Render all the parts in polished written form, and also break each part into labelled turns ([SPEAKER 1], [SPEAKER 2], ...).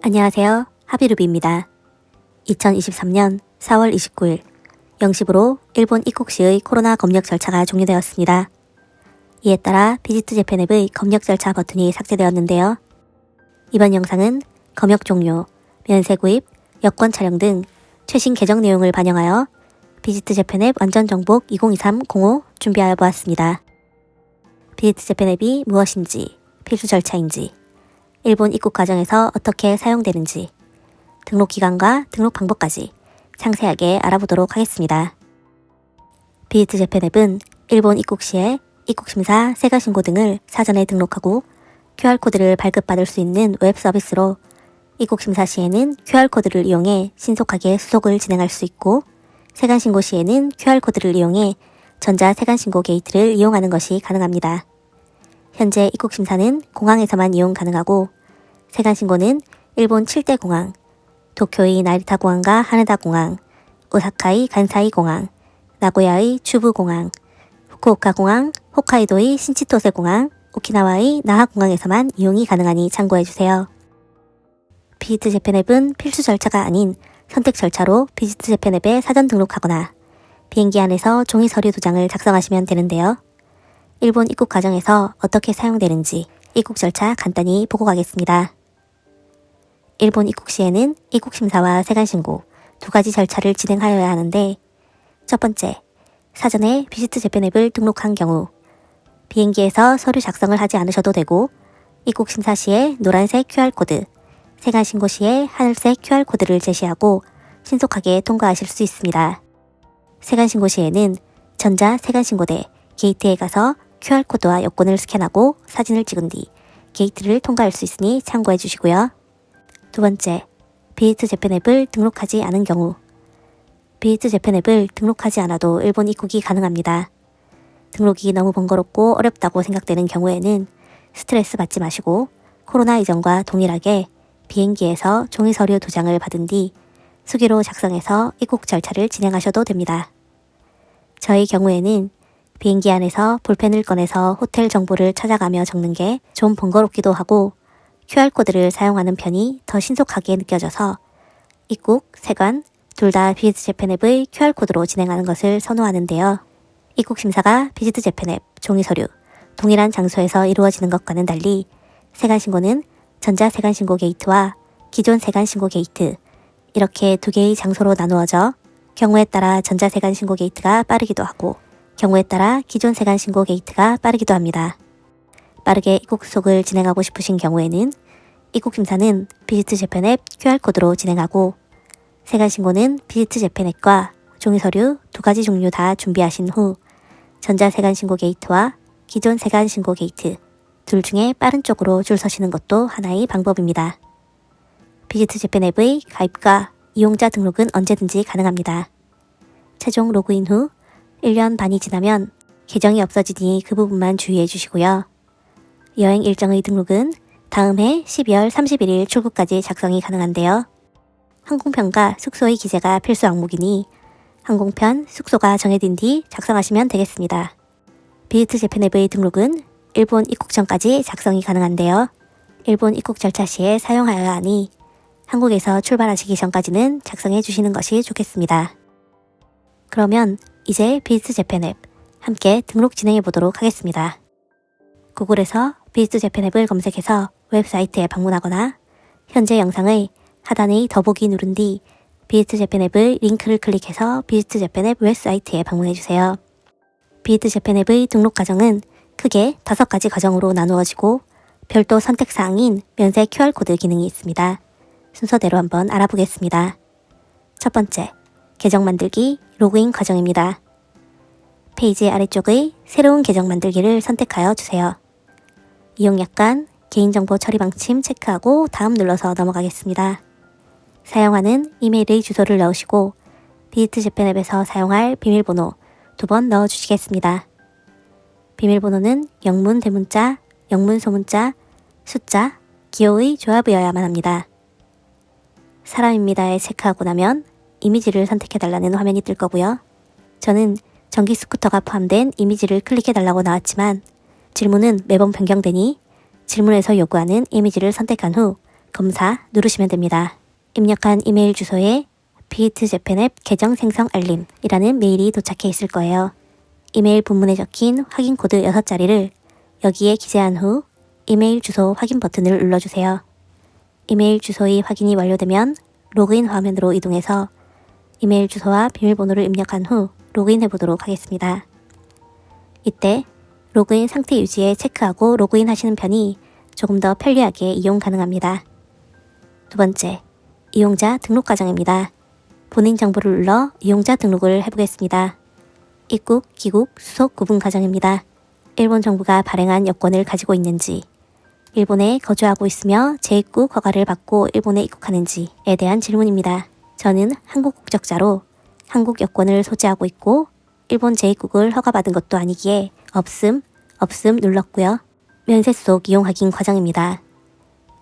[SPEAKER 1] 안녕하세요. 하비루비입니다. 2023년 4월 29일 0시부로 일본 입국 시의 코로나 검역 절차가 종료되었습니다. 이에 따라 비지트 재팬 앱의 검역 절차 버튼이 삭제되었는데요. 이번 영상은 검역 종료, 면세 구입, 여권 촬영 등 최신 개정 내용을 반영하여 비지트 재팬 앱 완전 정복 2023-05 준비하여 보았습니다. 비지트 재팬 앱이 무엇인지, 필수 절차인지, 일본 입국 과정에서 어떻게 사용되는지, 등록 기간과 등록 방법까지 상세하게 알아보도록 하겠습니다. 비지트 재팬 앱은 일본 입국 시에 입국심사, 세가신고 등을 사전에 등록하고 QR코드를 발급받을 수 있는 웹 서비스로 입국심사 시에는 QR코드를 이용해 신속하게 수속을 진행할 수 있고 세관신고 시에는 QR코드를 이용해 전자세관신고 게이트를 이용하는 것이 가능합니다. 현재 입국심사는 공항에서만 이용 가능하고 세관신고는 일본 7대 공항, 도쿄의 나리타 공항과 하네다 공항, 오사카의 간사이 공항, 나고야의 추부 공항, 후쿠오카 공항, 홋카이도의 신치토세 공항, 오키나와의 나하 공항에서만 이용이 가능하니 참고해주세요. 비지트 재팬 앱은 필수 절차가 아닌 선택 절차로 비지트 재팬 앱에 사전 등록하거나 비행기 안에서 종이 서류 도장을 작성하시면 되는데요. 일본 입국 과정에서 어떻게 사용되는지 입국 절차 간단히 보고 가겠습니다. 일본 입국 시에는 입국심사와 세관신고 두 가지 절차를 진행하여야 하는데, 첫 번째, 사전에 비지트 재팬 앱을 등록한 경우 비행기에서 서류 작성을 하지 않으셔도 되고 입국심사 시에 노란색 QR코드, 세관신고 시에 하늘색 QR코드를 제시하고 신속하게 통과하실 수 있습니다. 세관신고 시에는 전자세관신고대 게이트에 가서 QR코드와 여권을 스캔하고 사진을 찍은 뒤 게이트를 통과할 수 있으니 참고해 주시고요. 두 번째, 비지트 재팬 앱을 등록하지 않은 경우 비지트 재팬 앱을 등록하지 않아도 일본 입국이 가능합니다. 등록이 너무 번거롭고 어렵다고 생각되는 경우에는 스트레스 받지 마시고 코로나 이전과 동일하게 비행기에서 종이 서류 도장을 받은 뒤 수기로 작성해서 입국 절차를 진행하셔도 됩니다. 저희 경우에는 비행기 안에서 볼펜을 꺼내서 호텔 정보를 찾아가며 적는 게 좀 번거롭기도 하고 QR코드를 사용하는 편이 더 신속하게 느껴져서 입국, 세관 둘 다 비지트 재팬 앱의 QR코드로 진행하는 것을 선호하는데요. 입국 심사가 비지트 재팬 앱, 종이 서류, 동일한 장소에서 이루어지는 것과는 달리 세관신고는 전자세관신고 게이트와 기존 세관신고 게이트 이렇게 두 개의 장소로 나누어져 경우에 따라 전자세관신고 게이트가 빠르기도 하고 경우에 따라 기존 세관신고 게이트가 빠르기도 합니다. 빠르게 입국 수속을 진행하고 싶으신 경우에는 입국심사는 비지트 재팬 앱 QR코드로 진행하고 세관신고는 비지트 재팬 앱과 종이서류 두 가지 종류 다 준비하신 후 전자세관신고 게이트와 기존 세관신고 게이트 둘 중에 빠른 쪽으로 줄 서시는 것도 하나의 방법입니다. 비지트 재팬 앱의 가입과 이용자 등록은 언제든지 가능합니다. 최종 로그인 후 1년 반이 지나면 계정이 없어지니 그 부분만 주의해 주시고요. 여행 일정의 등록은 다음 해 12월 31일 출국까지 작성이 가능한데요. 항공편과 숙소의 기재가 필수 항목이니 항공편, 숙소가 정해진 뒤 작성하시면 되겠습니다. 비지트 재팬 앱의 등록은 일본 입국 전까지 작성이 가능한데요. 일본 입국 절차 시에 사용하여야 하니 한국에서 출발하시기 전까지는 작성해 주시는 것이 좋겠습니다. 그러면 이제 비지트 재팬 앱 함께 등록 진행해 보도록 하겠습니다. 구글에서 비지트 재팬 앱을 검색해서 웹사이트에 방문하거나 현재 영상의 하단의 더보기 누른 뒤 비지트 재팬 앱의 링크를 클릭해서 비지트 재팬 앱 웹사이트에 방문해 주세요. 비지트 재팬 앱의 등록 과정은 크게 5가지 과정으로 나누어지고 별도 선택사항인 면세 QR코드 기능이 있습니다. 순서대로 한번 알아보겠습니다. 첫 번째, 계정 만들기 로그인 과정입니다. 페이지 아래쪽의 새로운 계정 만들기를 선택하여 주세요. 이용약관, 개인정보 처리 방침 체크하고 다음 눌러서 넘어가겠습니다. 사용하는 이메일의 주소를 넣으시고 비지트 재팬 앱에서 사용할 비밀번호 2번 넣어주시겠습니다. 비밀번호는 영문 대문자, 영문 소문자, 숫자, 기호의 조합이어야만 합니다. 사람입니다에 체크하고 나면 이미지를 선택해달라는 화면이 뜰 거고요. 저는 전기 스쿠터가 포함된 이미지를 클릭해달라고 나왔지만 질문은 매번 변경되니 질문에서 요구하는 이미지를 선택한 후 검사 누르시면 됩니다. 입력한 이메일 주소에 비지트 재팬 앱 계정 생성 알림이라는 메일이 도착해 있을 거예요. 이메일 본문에 적힌 확인 코드 6자리를 여기에 기재한 후 이메일 주소 확인 버튼을 눌러주세요. 이메일 주소의 확인이 완료되면 로그인 화면으로 이동해서 이메일 주소와 비밀번호를 입력한 후 로그인해 보도록 하겠습니다. 이때 로그인 상태 유지에 체크하고 로그인 하시는 편이 조금 더 편리하게 이용 가능합니다. 두 번째, 이용자 등록 과정입니다. 본인 정보를 눌러 이용자 등록을 해보겠습니다. 입국, 귀국, 수속 구분 과정입니다. 일본 정부가 발행한 여권을 가지고 있는지, 일본에 거주하고 있으며 재입국 허가를 받고 일본에 입국하는지에 대한 질문입니다. 저는 한국 국적자로 한국 여권을 소지하고 있고 일본 재입국을 허가받은 것도 아니기에 없음 눌렀고요. 면세 수속 이용 확인 과정입니다.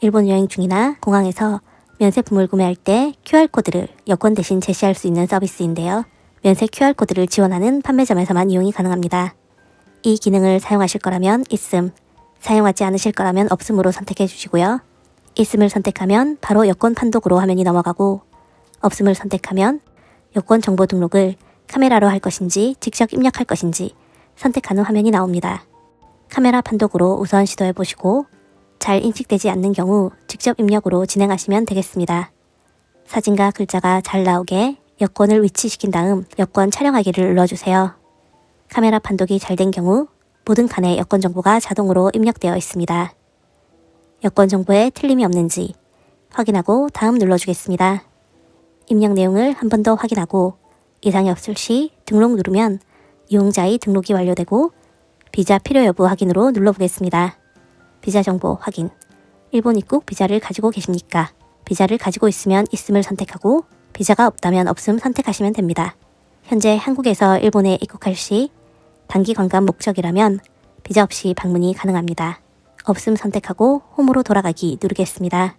[SPEAKER 1] 일본 여행 중이나 공항에서 면세품을 구매할 때 QR코드를 여권 대신 제시할 수 있는 서비스인데요. 면세 QR코드를 지원하는 판매점에서만 이용이 가능합니다. 이 기능을 사용하실 거라면 있음, 사용하지 않으실 거라면 없음으로 선택해 주시고요. 있음을 선택하면 바로 여권 판독으로 화면이 넘어가고 없음을 선택하면 여권 정보 등록을 카메라로 할 것인지 직접 입력할 것인지 선택하는 화면이 나옵니다. 카메라 판독으로 우선 시도해 보시고 잘 인식되지 않는 경우 직접 입력으로 진행하시면 되겠습니다. 사진과 글자가 잘 나오게 여권을 위치시킨 다음 여권 촬영하기를 눌러주세요. 카메라 판독이 잘 된 경우 모든 칸에 여권 정보가 자동으로 입력되어 있습니다. 여권 정보에 틀림이 없는지 확인하고 다음 눌러주겠습니다. 입력 내용을 한 번 더 확인하고 이상이 없을 시 등록 누르면 이용자의 등록이 완료되고 비자 필요 여부 확인으로 눌러보겠습니다. 비자 정보 확인. 일본 입국 비자를 가지고 계십니까? 비자를 가지고 있으면 있음을 선택하고 비자가 없다면 없음 선택하시면 됩니다. 현재 한국에서 일본에 입국할 시 단기 관광 목적이라면 비자 없이 방문이 가능합니다. 없음 선택하고 홈으로 돌아가기 누르겠습니다.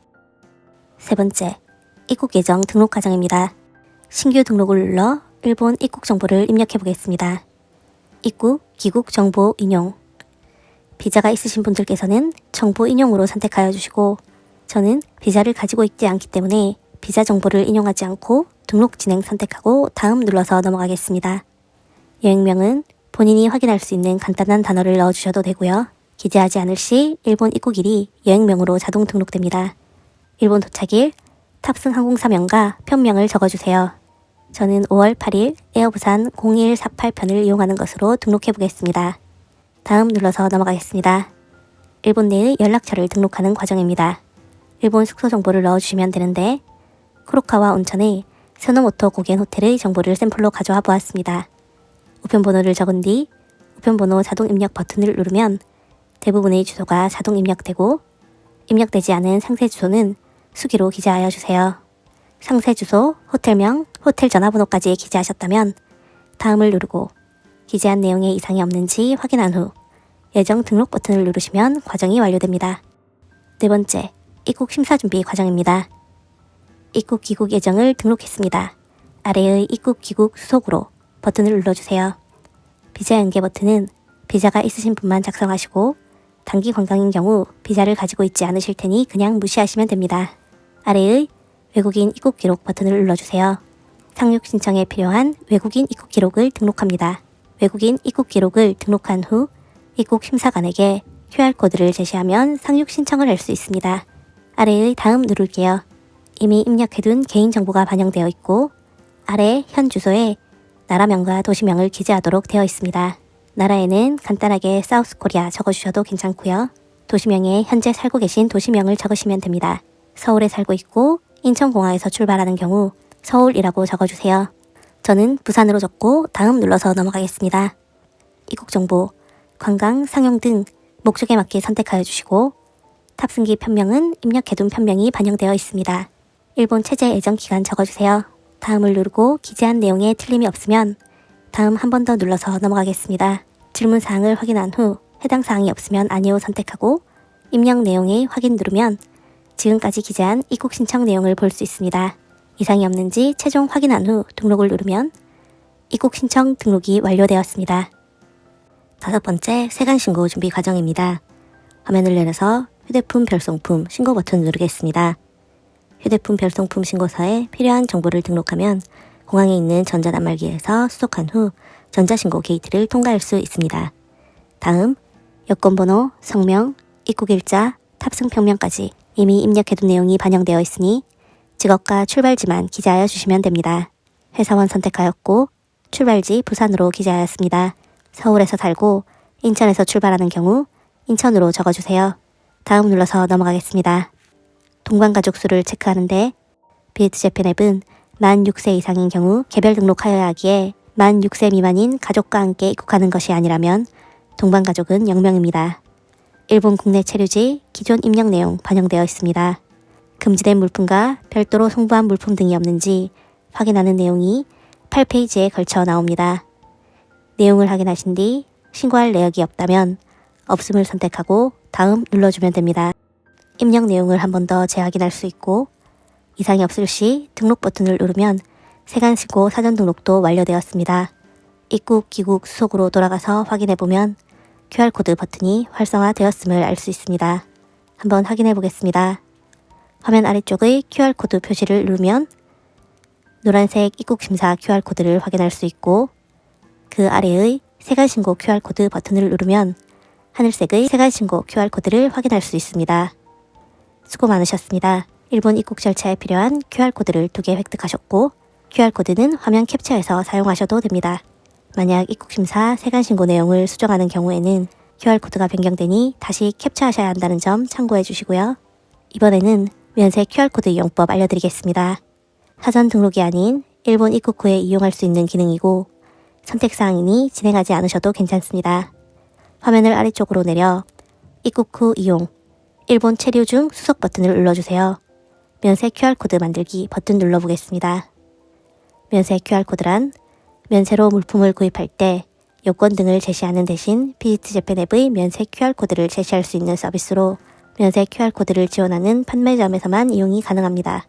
[SPEAKER 1] 세 번째, 입국 예정 등록 과정입니다. 신규 등록을 눌러 일본 입국 정보를 입력해 보겠습니다. 입국, 귀국 정보 인용. 비자가 있으신 분들께서는 정보 인용으로 선택하여 주시고 저는 비자를 가지고 있지 않기 때문에 비자 정보를 인용하지 않고 등록 진행 선택하고 다음 눌러서 넘어가겠습니다. 여행명은 본인이 확인할 수 있는 간단한 단어를 넣어주셔도 되고요. 기재하지 않을 시 일본 입국일이 여행명으로 자동 등록됩니다. 일본 도착일, 탑승 항공사명과 편명을 적어주세요. 저는 5월 8일 에어부산 0148편을 이용하는 것으로 등록해 보겠습니다. 다음 눌러서 넘어가겠습니다. 일본 내의 연락처를 등록하는 과정입니다. 일본 숙소 정보를 넣어주시면 되는데 쿠로카와 온천의 세노모토 고겐 호텔의 정보를 샘플로 가져와 보았습니다. 우편번호를 적은 뒤 우편번호 자동 입력 버튼을 누르면 대부분의 주소가 자동 입력되고 입력되지 않은 상세 주소는 수기로 기재하여 주세요. 상세 주소, 호텔명, 호텔 전화번호까지 기재하셨다면 다음을 누르고 기재한 내용에 이상이 없는지 확인한 후 예정 등록 버튼을 누르시면 과정이 완료됩니다. 네 번째, 입국 심사 준비 과정입니다. 입국 귀국 예정을 등록했습니다. 아래의 입국 귀국 수속으로 버튼을 눌러주세요. 비자 연계 버튼은 비자가 있으신 분만 작성하시고 단기 관광인 경우 비자를 가지고 있지 않으실 테니 그냥 무시하시면 됩니다. 아래의 외국인 입국 기록 버튼을 눌러주세요. 상륙 신청에 필요한 외국인 입국 기록을 등록합니다. 외국인 입국 기록을 등록한 후 입국 심사관에게 QR코드를 제시하면 상륙 신청을 할 수 있습니다. 아래의 다음 누를게요. 이미 입력해둔 개인정보가 반영되어 있고 아래 현 주소에 나라명과 도시명을 기재하도록 되어 있습니다. 나라에는 간단하게 사우스 코리아 적어주셔도 괜찮고요. 도시명에 현재 살고 계신 도시명을 적으시면 됩니다. 서울에 살고 있고 인천공항에서 출발하는 경우 서울이라고 적어주세요. 저는 부산으로 적고 다음 눌러서 넘어가겠습니다. 입국정보, 관광, 상용 등 목적에 맞게 선택하여 주시고 탑승기 편명은 입력해둔 편명이 반영되어 있습니다. 일본 체제 예정 기간 적어주세요. 다음을 누르고 기재한 내용에 틀림이 없으면 다음 한 번 더 눌러서 넘어가겠습니다. 질문사항을 확인한 후 해당 사항이 없으면 아니오 선택하고 입력 내용에 확인 누르면 지금까지 기재한 입국 신청 내용을 볼 수 있습니다. 이상이 없는지 최종 확인한 후 등록을 누르면 입국 신청 등록이 완료되었습니다. 다섯 번째, 세관 신고 준비 과정입니다. 화면을 내려서 휴대폰 별송품 신고 버튼 누르겠습니다. 휴대폰 별성품 신고서에 필요한 정보를 등록하면 공항에 있는 전자단말기에서 수속한 후 전자신고 게이트를 통과할 수 있습니다. 다음, 여권번호, 성명, 입국일자, 탑승평명까지 이미 입력해둔 내용이 반영되어 있으니 직업과 출발지만 기재하여 주시면 됩니다. 회사원 선택하였고 출발지 부산으로 기재하였습니다. 서울에서 살고 인천에서 출발하는 경우 인천으로 적어주세요. 다음 눌러서 넘어가겠습니다. 동반가족 수를 체크하는데 비지트 재팬 앱은 만 6세 이상인 경우 개별 등록하여야 하기에 만 6세 미만인 가족과 함께 입국하는 것이 아니라면 동반가족은 0명입니다. 일본 국내 체류지 기존 입력 내용 반영되어 있습니다. 금지된 물품과 별도로 송부한 물품 등이 없는지 확인하는 내용이 8페이지에 걸쳐 나옵니다. 내용을 확인하신 뒤 신고할 내역이 없다면 없음을 선택하고 다음 눌러주면 됩니다. 입력 내용을 한 번 더 재확인할 수 있고 이상이 없을 시 등록 버튼을 누르면 세관 신고 사전 등록도 완료되었습니다. 입국, 귀국, 수속으로 돌아가서 확인해보면 QR코드 버튼이 활성화되었음을 알 수 있습니다. 한번 확인해 보겠습니다. 화면 아래쪽의 QR코드 표시를 누르면 노란색 입국심사 QR코드를 확인할 수 있고 그 아래의 세관신고 QR코드 버튼을 누르면 하늘색의 세관신고 QR코드를 확인할 수 있습니다. 수고 많으셨습니다. 일본 입국 절차에 필요한 QR코드를 2개 획득하셨고 QR코드는 화면 캡처해서 사용하셔도 됩니다. 만약 입국심사 세관신고 내용을 수정하는 경우에는 QR코드가 변경되니 다시 캡처하셔야 한다는 점 참고해 주시고요. 이번에는 면세 QR코드 이용법 알려드리겠습니다. 사전 등록이 아닌 일본 입국 후에 이용할 수 있는 기능이고 선택사항이니 진행하지 않으셔도 괜찮습니다. 화면을 아래쪽으로 내려 입국 후 이용, 일본 체류 중 수속 버튼을 눌러주세요. 면세 QR코드 만들기 버튼 눌러보겠습니다. 면세 QR코드란 면세로 물품을 구입할 때 요건 등을 제시하는 대신 비지트 재팬 앱의 면세 QR코드를 제시할 수 있는 서비스로 면세 QR코드를 지원하는 판매점에서만 이용이 가능합니다.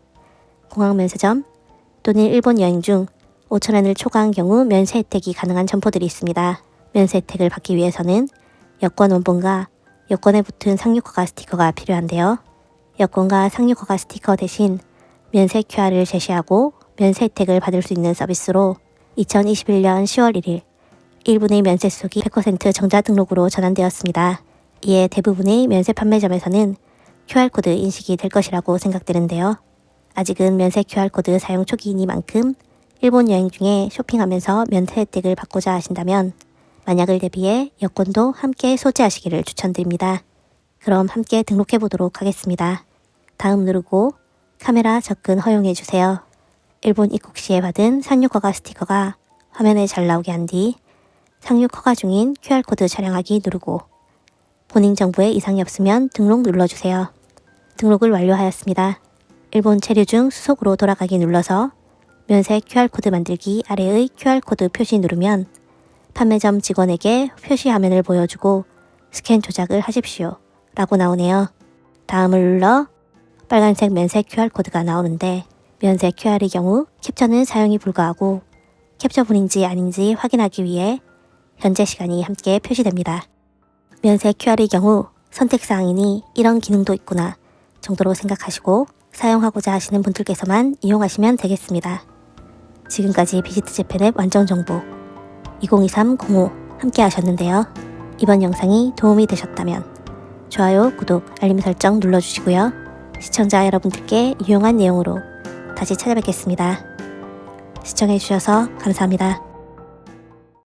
[SPEAKER 1] 공항 면세점 또는 일본 여행 중 5,000엔을 초과한 경우 면세 혜택이 가능한 점포들이 있습니다. 면세 혜택을 받기 위해서는 여권 원본과 여권에 붙은 상륙허가 스티커가 필요한데요. 여권과 상륙허가 스티커 대신 면세 QR을 제시하고 면세 혜택을 받을 수 있는 서비스로 2021년 10월 1일 1분의 면세 수속이 100% 정자 등록으로 전환되었습니다. 이에 대부분의 면세 판매점에서는 QR코드 인식이 될 것이라고 생각되는데요. 아직은 면세 QR코드 사용 초기이니만큼 일본 여행 중에 쇼핑하면서 면세 혜택을 받고자 하신다면 만약을 대비해 여권도 함께 소지하시기를 추천드립니다. 그럼 함께 등록해 보도록 하겠습니다. 다음 누르고 카메라 접근 허용해 주세요. 일본 입국 시에 받은 상륙허가 스티커가 화면에 잘 나오게 한 뒤 상륙허가 중인 QR코드 촬영하기 누르고 본인 정보에 이상이 없으면 등록 눌러주세요. 등록을 완료하였습니다. 일본 체류 중 수속으로 돌아가기 눌러서 면세 QR코드 만들기 아래의 QR코드 표시 누르면 판매점 직원에게 표시 화면을 보여주고 스캔 조작을 하십시오 라고 나오네요. 다음을 눌러 빨간색 면세 QR코드가 나오는데 면세 QR의 경우 캡처는 사용이 불가하고 캡처분인지 아닌지 확인하기 위해 현재 시간이 함께 표시됩니다. 면세 QR의 경우 선택사항이니 이런 기능도 있구나 정도로 생각하시고 사용하고자 하시는 분들께서만 이용하시면 되겠습니다. 지금까지 비지트 재팬 앱 완전 정보 2023-05 함께 하셨는데요. 이번 영상이 도움이 되셨다면 좋아요, 구독, 알림 설정 눌러주시고요. 시청자 여러분들께 유용한 내용으로 다시 찾아뵙겠습니다. 시청해주셔서 감사합니다.